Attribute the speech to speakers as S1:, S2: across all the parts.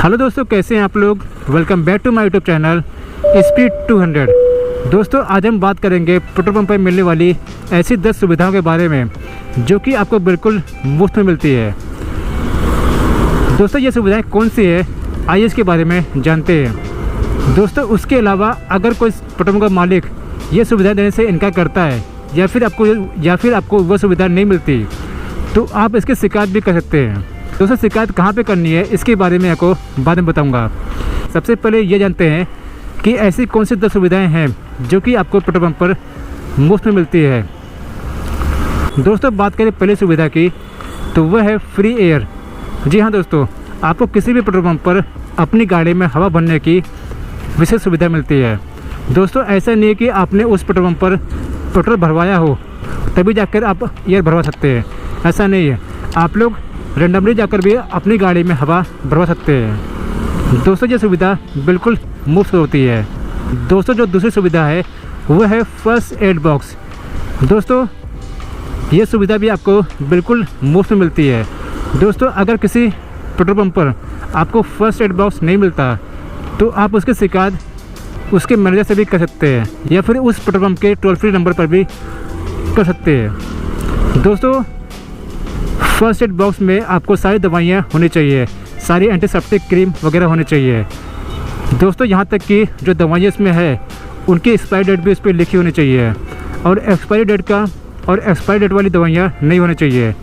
S1: Hello दोस्तों, कैसे हैं आप लोग। Welcome back to my YouTube channel speed 200। दोस्तों, आज हम बात करेंगे पेट्रोल पंप पर मिलने वाली ऐसी 10 सुविधाओं के बारे में जो कि आपको बिल्कुल मुफ्त में मिलती है। दोस्तों, ये सुविधाएं कौन सी है आइए इसके बारे में जानते हैं। दोस्तों, उसके अलावा अगर कोई पेट्रोल पंप का मालिक ये सुविधा देने से इनकार करता है या फिर आपको वह सुविधा नहीं मिलती तो आप इसकी शिकायत भी कर सकते हैं। दोस्तों, शिकायत कहाँ पे करनी है इसके बारे में आपको बाद में बताऊंगा। सबसे पहले ये जानते हैं कि ऐसी कौन सी 10 सुविधाएं हैं जो कि आपको पेट्रोल पंप पर मुफ्त में मिलती है। दोस्तों, बात करें पहली सुविधा की तो वह है फ्री एयर। जी हाँ दोस्तों, आपको किसी भी पेट्रोल पंप पर अपनी गाड़ी में हवा भरने की विशेष सुविधा मिलती है। दोस्तों, ऐसा नहीं है कि आपने उस पेट्रोल पंप पर पेट्रोल भरवाया हो तभी जाकर आप एयर भरवा सकते हैं। ऐसा नहीं है, आप लोग रेंडमली जाकर भी अपनी गाड़ी में हवा भरवा सकते हैं। दोस्तों, ये सुविधा बिल्कुल मुफ्त होती है। दोस्तों, जो दूसरी सुविधा है वह है फर्स्ट एड बॉक्स। दोस्तों, ये सुविधा भी आपको बिल्कुल मुफ्त में मिलती है। दोस्तों, अगर किसी पेट्रोल पंप पर आपको फर्स्ट एड बॉक्स नहीं मिलता तो आप उसकी शिकायत उसके मैनेजर से भी कर सकते हैं या फिर उस पेट्रोल पंप के टोल फ्री नंबर पर भी कर सकते हैं। दोस्तों, फर्स्ट एड बॉक्स में आपको सारी दवाइयाँ होनी चाहिए, सारी एंटीसेप्टिक क्रीम वगैरह होनी चाहिए। दोस्तों, यहाँ तक कि जो दवाइयाँ इसमें है उनकी एक्सपायरी डेट भी उस पर लिखी होनी चाहिए और एक्सपायरी डेट वाली दवाइयाँ नहीं होनी चाहिए।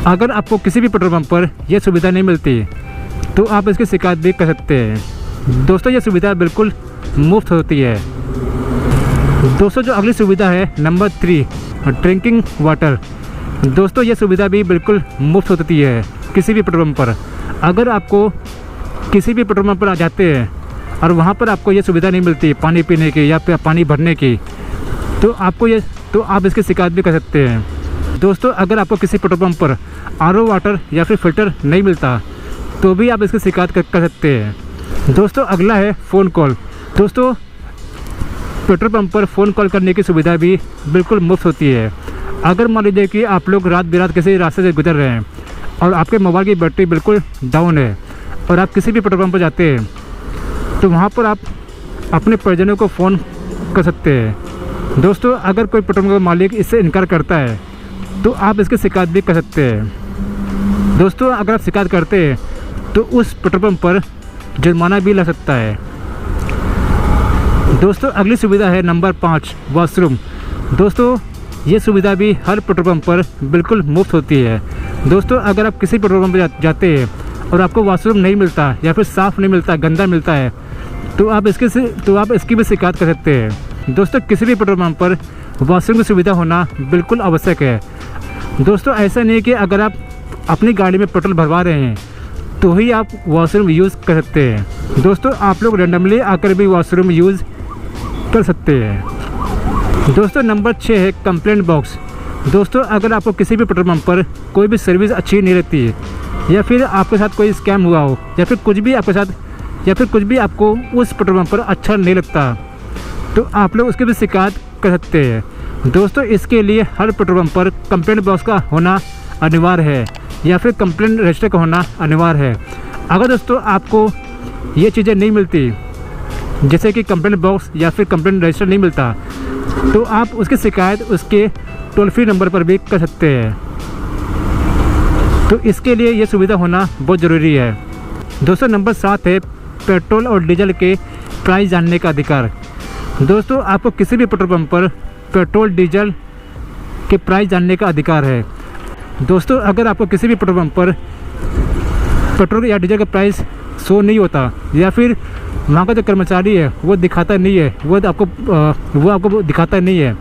S1: अगर आपको किसी भी पेट्रोल पंप पर यह सुविधा नहीं मिलती तो आप इसकी शिकायत भी कर सकते हैं। दोस्तों, यह सुविधा बिल्कुल मुफ्त होती है। दोस्तों, जो अगली सुविधा है नंबर 3 ड्रिंकिंग वाटर। दोस्तों, ये सुविधा भी बिल्कुल मुफ्त होती है किसी भी पेट्रोल पंप पर। अगर आपको किसी भी पेट्रोल पंप पर आ जाते हैं और वहाँ पर आपको ये सुविधा नहीं मिलती पानी पीने की या पानी भरने की तो आप इसकी शिकायत भी कर सकते हैं। दोस्तों, अगर आपको किसी पेट्रोल पंप पर आरओ वाटर या फिर फ़िल्टर नहीं मिलता तो भी आप इसकी शिकायत कर सकते हैं। दोस्तों, अगला है फ़ोन कॉल। दोस्तों, पेट्रोल पंप पर फ़ोन कॉल करने की सुविधा भी बिल्कुल मुफ्त होती है। अगर मान लीजिए कि आप लोग रात बिरात किसी रास्ते से गुजर रहे हैं और आपके मोबाइल की बैटरी बिल्कुल डाउन है और आप किसी भी पेट्रोल पंप पर जाते हैं तो वहाँ पर आप अपने परिजनों को फ़ोन कर सकते हैं। दोस्तों, अगर कोई पेट्रोल पंप का मालिक इससे इनकार करता है तो आप इसकी शिकायत भी कर सकते हैं। दोस्तों, अगर आप शिकायत करते हैं तो उस पेट्रोल पंप पर जुर्माना भी लग सकता है। दोस्तों, अगली सुविधा है नंबर 5 वॉशरूम। दोस्तों, ये सुविधा भी हर पेट्रोल पंप पर बिल्कुल मुफ्त होती है। दोस्तों, अगर आप किसी पेट्रोल पंप पर जाते हैं और आपको वॉशरूम नहीं मिलता या फिर साफ़ नहीं मिलता, गंदा मिलता है तो आप इसकी भी शिकायत कर सकते हैं। दोस्तों, किसी भी पेट्रोल पंप पर वॉशरूम की सुविधा होना बिल्कुल आवश्यक है। दोस्तों, ऐसा नहीं है कि अगर आप अपनी गाड़ी में पेट्रोल भरवा रहे हैं तो ही आप वॉशरूम यूज़ कर सकते हैं। दोस्तों, आप लोग रेंडमली आकर भी वॉशरूम यूज़ कर सकते हैं। दोस्तों, नंबर 6 है कंप्लेंट बॉक्स। दोस्तों, अगर आपको किसी भी पेट्रोल पंप पर कोई भी सर्विस अच्छी नहीं रहती है या फिर आपके साथ कोई स्कैम हुआ हो या फिर कुछ भी आपको उस पेट्रोल पंप पर अच्छा नहीं लगता तो आप लोग उसकी भी शिकायत कर सकते हैं। दोस्तों, इसके लिए हर पेट्रोल पंप पर कंप्लेंट बॉक्स का होना अनिवार्य है या फिर कंप्लेंट रजिस्टर का होना अनिवार्य है। अगर दोस्तों आपको ये चीज़ें नहीं मिलती जैसे कि कंप्लेंट बॉक्स या फिर कंप्लेंट रजिस्टर नहीं मिलता तो आप उसकी शिकायत उसके टोल फ्री नंबर पर भी कर सकते हैं। तो इसके लिए ये सुविधा होना बहुत ज़रूरी है। दोस्तों, नंबर 7 है पेट्रोल और डीजल के प्राइस जानने का अधिकार। दोस्तों, आपको किसी भी पेट्रोल पंप पर पेट्रोल डीजल के प्राइस जानने का अधिकार है। दोस्तों, अगर आपको किसी भी पेट्रोल पंप पर पेट्रोल या डीजल का प्राइस शो नहीं होता या फिर वहाँ का जो कर्मचारी है वो दिखाता नहीं है, वो आपको दिखाता नहीं है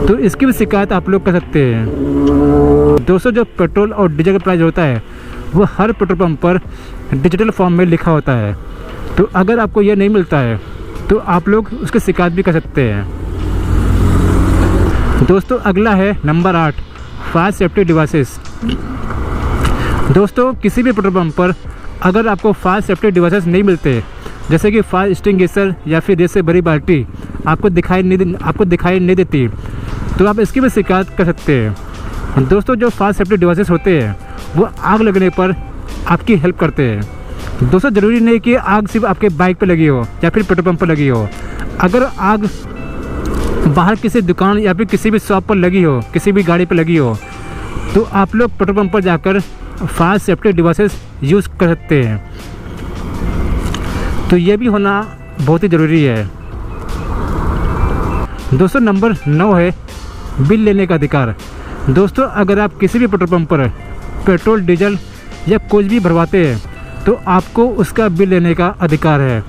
S1: तो इसकी भी शिकायत आप लोग कर सकते हैं। दोस्तों, जो पेट्रोल और डीजल का प्राइस होता है वो हर पेट्रोल पंप पर डिजिटल फॉर्म में लिखा होता है तो अगर आपको यह नहीं मिलता है तो आप लोग उसकी शिकायत भी कर सकते हैं। दोस्तों, अगला है नंबर 8 फायर सेफ्टी डिवाइसेस। दोस्तों, किसी भी पेट्रोल पंप पर अगर आपको फायर सेफ्टी डिवाइसेस नहीं मिलते जैसे कि फायर एक्सटिंग्विशर या फिर जैसे बड़ी बाल्टी आपको दिखाई नहीं देती तो आप इसकी भी शिकायत कर सकते हैं। दोस्तों, जो फायर सेफ्टी डिवाइसेस होते हैं वो आग लगने पर आपकी हेल्प करते हैं। दोस्तों ज़रूरी नहीं कि आग सिर्फ आपके बाइक पे लगी हो या फिर पेट्रोल पंप पर लगी हो। अगर आग बाहर किसी दुकान या फिर किसी भी शॉप पर लगी हो, किसी भी गाड़ी पर लगी हो, तो आप लोग पेट्रोल पंप पर जाकर फायर सेफ्टी डिवाइसेस यूज़ कर सकते हैं। तो ये भी होना बहुत ही ज़रूरी है। दोस्तों नंबर 9 है बिल लेने का अधिकार। दोस्तों अगर आप किसी भी पेट्रोल पंप पर पेट्रोल, डीजल या कुछ भी भरवाते हैं तो आपको उसका बिल लेने का अधिकार है।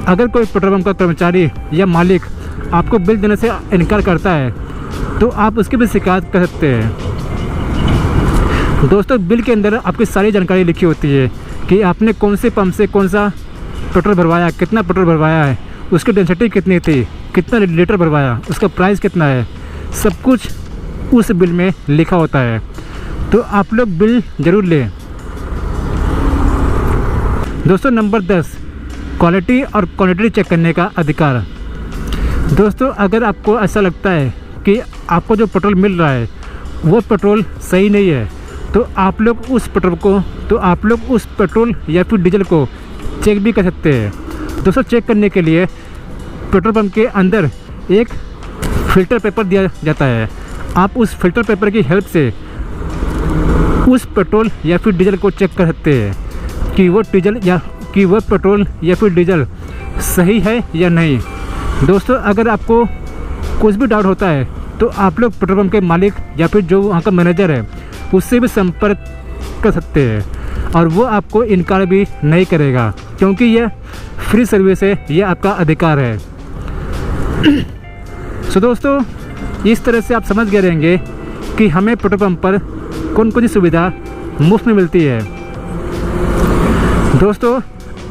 S1: अगर कोई पेट्रोल पंप का कर्मचारी या मालिक आपको बिल देने से इनकार करता है तो आप उसकी भी शिकायत कर सकते हैं। दोस्तों बिल के अंदर आपकी सारी जानकारी लिखी होती है कि आपने कौन से पंप से कौन सा पेट्रोल भरवाया, कितना पेट्रोल भरवाया है, उसकी डेंसिटी कितनी थी, कितना लीटर भरवाया, उसका प्राइस कितना है, सब कुछ उस बिल में लिखा होता है। तो आप लोग बिल ज़रूर लें। दोस्तों नंबर 10 क्वालिटी और क्वांटिटी चेक करने का अधिकार। दोस्तों अगर आपको ऐसा लगता है कि आपको जो पेट्रोल मिल रहा है वो पेट्रोल सही नहीं है तो आप लोग उस पेट्रोल या फिर डीजल को चेक भी कर सकते हैं। दोस्तों चेक करने के लिए पेट्रोल पंप के अंदर एक फ़िल्टर पेपर दिया जाता है। आप उस फ़िल्टर पेपर की हेल्प से उस पेट्रोल या फिर डीजल को चेक कर सकते हैं कि वो पेट्रोल या फिर डीजल सही है या नहीं। दोस्तों अगर आपको कुछ भी डाउट होता है तो आप लोग पेट्रोल पंप के मालिक या फिर जो वहाँ का मैनेजर है उससे भी संपर्क कर सकते हैं और वो आपको इनकार भी नहीं करेगा, क्योंकि यह फ्री सर्विस है, यह आपका अधिकार है। सो दोस्तों इस तरह से आप समझ गए रहेंगे कि हमें पेट्रोल पंप पर कौन कौन सी सुविधा मुफ्त में मिलती है। दोस्तों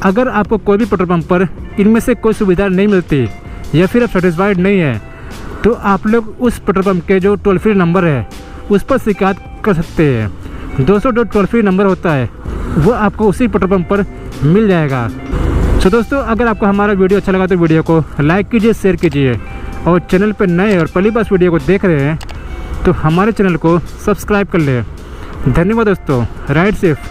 S1: अगर आपको कोई भी पेट्रोल पंप पर इनमें से कोई सुविधा नहीं मिलती या फिर आप सेटिस्फाइड नहीं है तो आप लोग उस पेट्रोल पंप के जो टोल फ्री नंबर है उस पर शिकायत कर सकते हैं। दोस्तों जो टोल फ्री नंबर होता है वो आपको उसी पेट्रोल पंप पर मिल जाएगा। तो दोस्तों अगर आपको हमारा वीडियो अच्छा लगा तो वीडियो को लाइक कीजिए, शेयर कीजिए और चैनल पर नए और पहली बार वीडियो को देख रहे हैं तो हमारे चैनल को सब्सक्राइब कर लें। धन्यवाद दोस्तों। Ride safe.